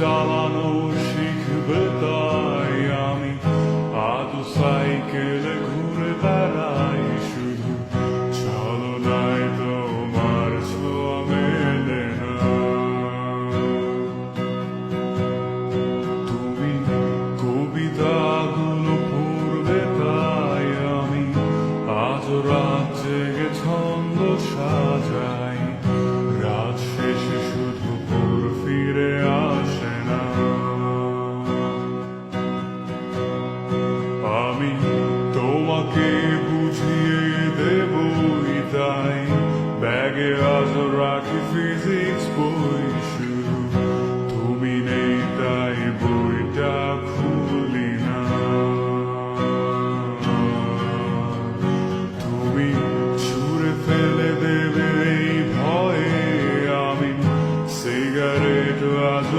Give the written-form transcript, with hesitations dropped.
চালানো শিখবে তাই আমি আজ সাইকেলে ঘুরে বেড়াই শুধু চলনায় তোমার ছোঁয়া মেলে না। তুমি কবিতাগুলো পড়বে তাই আমি আজ রাত জেগে ছন্দ সাজাই। রাত শেষে শুধু ভোর ফিরে আসে না। আমি তোমাকে বুঝিয়ে দেবই তাই ব্যাগে আজ রাখি ফিজিক্স বই শুধু তুমি নেই তাই বইটা খুলি না। তুমি ছুঁড়ে ফেলে দেবে এই ভয়ে আমি সিগারেট আজ